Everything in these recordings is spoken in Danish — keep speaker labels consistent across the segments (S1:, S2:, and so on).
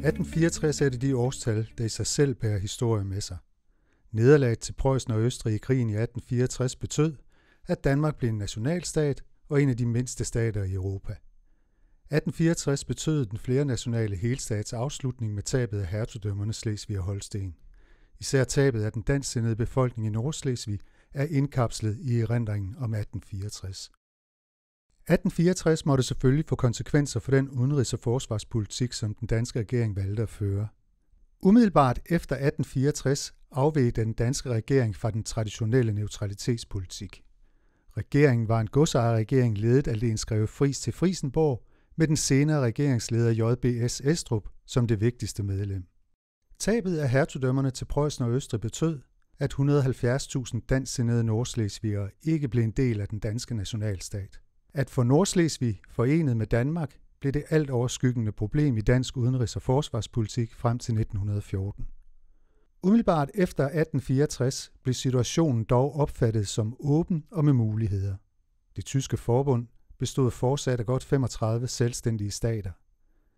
S1: 1864 er det de årstal, der i sig selv bærer historie med sig. Nederlaget til Preussen og Østrig i krigen i 1864 betød, at Danmark blev en nationalstat og en af de mindste stater i Europa. 1864 betød den flernationale helstats afslutning med tabet af hertugdømmerne Slesvig og Holsten. Især tabet af den dansksindede befolkning i Nordslesvig er indkapslet i erindringen om 1864. 1864 måtte selvfølgelig få konsekvenser for den udenrigs- og forsvarspolitik, som den danske regering valgte at føre. Umiddelbart efter 1864 afveg den danske regering fra den traditionelle neutralitetspolitik. Regeringen var en godsejerregering ledet af Lens Greve Friis til Friesenborg, med den senere regeringsleder J.B.S. Estrup som det vigtigste medlem. Tabet af hertugdømmerne til Preussen og Østrig betød, at 170.000 dansksindede nordslesvigere ikke blev en del af den danske nationalstat. At få Nordslesvig forenet med Danmark blev det alt overskyggende problem i dansk udenrigs- og forsvarspolitik frem til 1914. Umiddelbart efter 1864 blev situationen dog opfattet som åben og med muligheder. Det tyske forbund bestod fortsat af godt 35 selvstændige stater.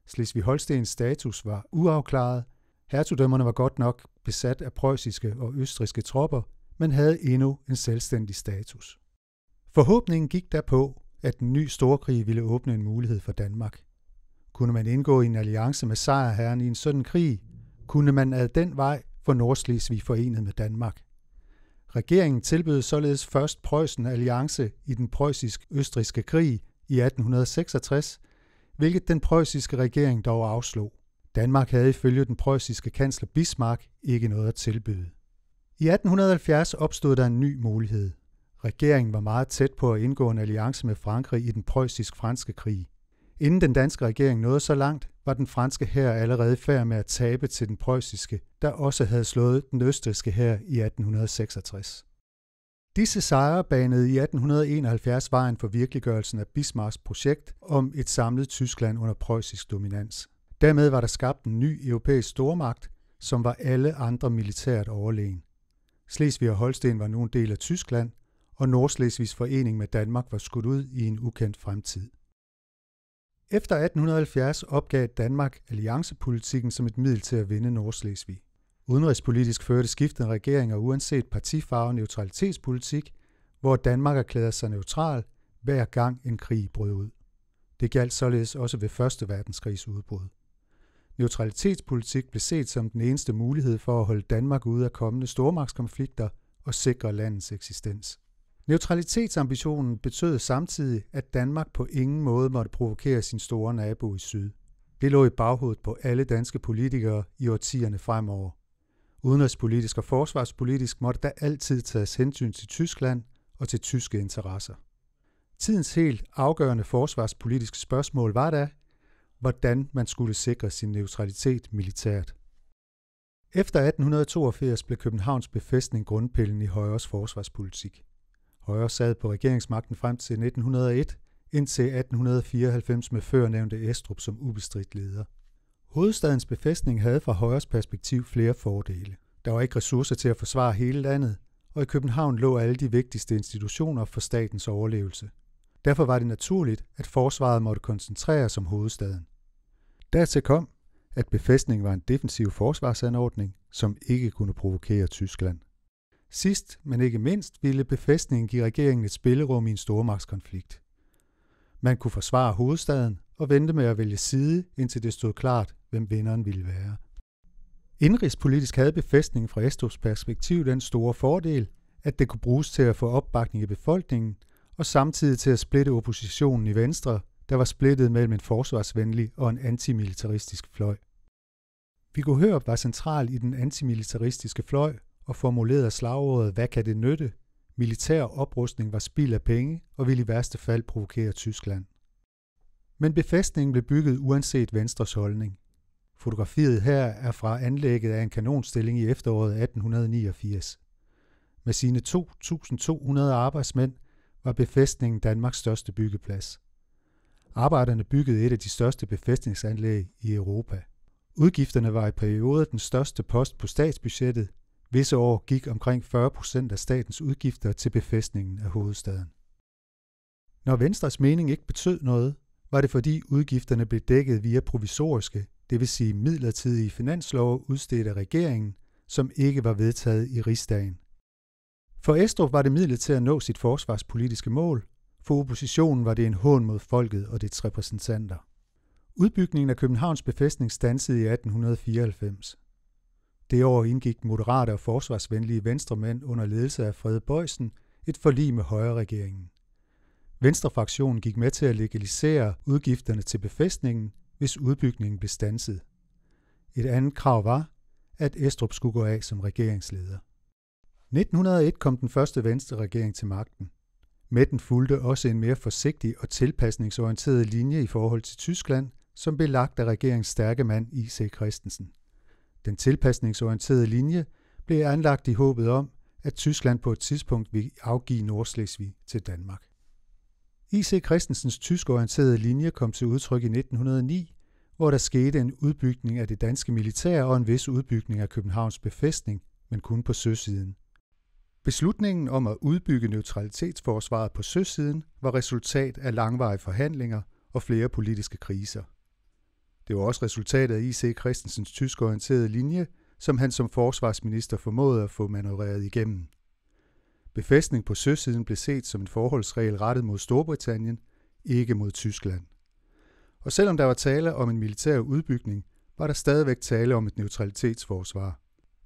S1: Slesvig-Holstens status var uafklaret. Hertugdømmerne var godt nok besat af preussiske og østrigske tropper, men havde endnu en selvstændig status. Forhåbningen gik derpå, at en ny storkrig ville åbne en mulighed for Danmark. Kunne man indgå i en alliance med sejrherren i en sådan krig, kunne man ad den vej få Nordslesvig forenet med Danmark. Regeringen tilbød således først Preussen alliance i den preussisk-østrigske krig i 1866, hvilket den preussiske regering dog afslog. Danmark havde ifølge den preussiske kansler Bismarck ikke noget at tilbyde. I 1870 opstod der en ny mulighed. Regeringen var meget tæt på at indgå en alliance med Frankrig i den preussisk-franske krig. Inden den danske regering nåede så langt, var den franske hær allerede i færd med at tabe til den preussiske, der også havde slået den østrigske hær i 1866. Disse sejre banede i 1871 vejen for virkeliggørelsen af Bismarcks projekt om et samlet Tyskland under preussisk dominans. Dermed var der skabt en ny europæisk stormagt, som var alle andre militært overlegen. Slesvig og Holsten var nu en del af Tyskland, og Nordslesvigs forening med Danmark var skudt ud i en ukendt fremtid. Efter 1870 opgav Danmark alliancepolitikken som et middel til at vinde Nordslesvig. Udenrigspolitisk førte skiftende regeringer uanset partifarve neutralitetspolitik, hvor Danmark erklærede sig neutral hver gang en krig brød ud. Det gjaldt således også ved Første Verdenskrigs udbrud. Neutralitetspolitik blev set som den eneste mulighed for at holde Danmark ude af kommende stormagtskonflikter og sikre landets eksistens. Neutralitetsambitionen betød samtidig, at Danmark på ingen måde måtte provokere sin store nabo i syd. Det lå i baghovedet på alle danske politikere i årtierne fremover. Udenrigspolitisk og forsvarspolitisk måtte der altid tages hensyn til Tyskland og til tyske interesser. Tidens helt afgørende forsvarspolitiske spørgsmål var da, hvordan man skulle sikre sin neutralitet militært. Efter 1882 blev Københavns befæstning grundpillen i Højres forsvarspolitik. Højre sad på regeringsmagten frem til 1901, indtil 1894 med førnævnte Estrup som ubestridt leder. Hovedstadens befæstning havde fra Højres perspektiv flere fordele. Der var ikke ressourcer til at forsvare hele landet, og i København lå alle de vigtigste institutioner for statens overlevelse. Derfor var det naturligt, at forsvaret måtte koncentreres om hovedstaden. Dertil kom, at befæstningen var en defensiv forsvarsanordning, som ikke kunne provokere Tyskland. Sidst, men ikke mindst, ville befæstningen give regeringen et spillerum i en stormagtskonflikt. Man kunne forsvare hovedstaden og vente med at vælge side, indtil det stod klart, hvem vinderen ville være. Indrigspolitisk havde befæstningen fra Estrups perspektiv den store fordel, at det kunne bruges til at få opbakning i befolkningen, og samtidig til at splitte oppositionen i Venstre, der var splittet mellem en forsvarsvenlig og en antimilitaristisk fløj. Viggo Hørup var central i den antimilitaristiske fløj og formulerede slagordet "Hvad kan det nytte?" Militær oprustning var spild af penge og ville i værste fald provokere Tyskland. Men befæstningen blev bygget uanset Venstres holdning. Fotografiet her er fra anlægget af en kanonstilling i efteråret 1889. Med sine 2.200 arbejdsmænd var befæstningen Danmarks største byggeplads. Arbejderne byggede et af de største befæstningsanlæg i Europa. Udgifterne var i perioder den største post på statsbudgettet. Visse år gik omkring 40% af statens udgifter til befæstningen af hovedstaden. Når Venstres mening ikke betød noget, var det fordi udgifterne blev dækket via provisoriske, det vil sige midlertidige finanslove udstedt af regeringen, som ikke var vedtaget i Rigsdagen. For Estrup var det midlet til at nå sit forsvarspolitiske mål, for oppositionen var det en hån mod folket og dets repræsentanter. Udbygningen af Københavns befæstning standsede i 1894. Det år indgik moderate og forsvarsvenlige venstremænd under ledelse af Frede Bojsen et forlig med højreregeringen. Venstrefraktionen gik med til at legalisere udgifterne til befæstningen, hvis udbygningen blev standset. Et andet krav var, at Estrup skulle gå af som regeringsleder. 1901 kom den første Venstre-regering til magten. Med den fulgte også en mere forsigtig og tilpasningsorienteret linje i forhold til Tyskland, som blev lagt af regeringens stærke mand I.C. Christensen. Den tilpasningsorienterede linje blev anlagt i håbet om, at Tyskland på et tidspunkt ville afgive Nordslesvig til Danmark. I.C. Christensens tyskorienterede linje kom til udtryk i 1909, hvor der skete en udbygning af det danske militær og en vis udbygning af Københavns befæstning, men kun på søsiden. Beslutningen om at udbygge neutralitetsforsvaret på søsiden var resultat af langvarige forhandlinger og flere politiske kriser. Det var også resultatet af I.C. Christensens tyskorienterede linje, som han som forsvarsminister formåede at få manøvreret igennem. Befæstning på søsiden blev set som en forholdsregel rettet mod Storbritannien, ikke mod Tyskland. Og selvom der var tale om en militær udbygning, var der stadigvæk tale om et neutralitetsforsvar.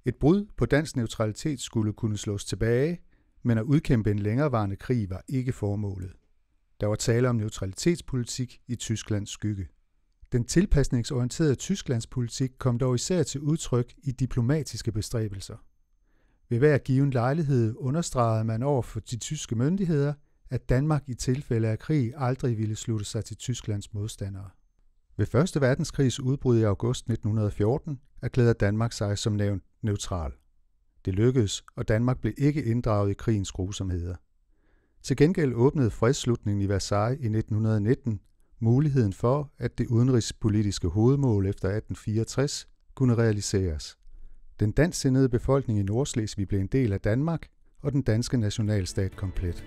S1: Et brud på dansk neutralitet skulle kunne slås tilbage, men at udkæmpe en længerevarende krig var ikke formålet. Der var tale om neutralitetspolitik i Tysklands skygge. Den tilpasningsorienterede Tysklandspolitik kom dog især til udtryk i diplomatiske bestræbelser. Ved hver given lejlighed understregede man over for de tyske myndigheder, at Danmark i tilfælde af krig aldrig ville slutte sig til Tysklands modstandere. Ved 1. verdenskrigs udbrud i august 1914 erklærede Danmark sig som nævnt neutral. Det lykkedes, og Danmark blev ikke inddraget i krigens grusomheder. Til gengæld åbnede fredsslutningen i Versailles i 1919 muligheden for, at det udenrigspolitiske hovedmål efter 1864 kunne realiseres. Den dansksindede befolkning i Nordslesvig blev en del af Danmark, og den danske nationalstat komplet.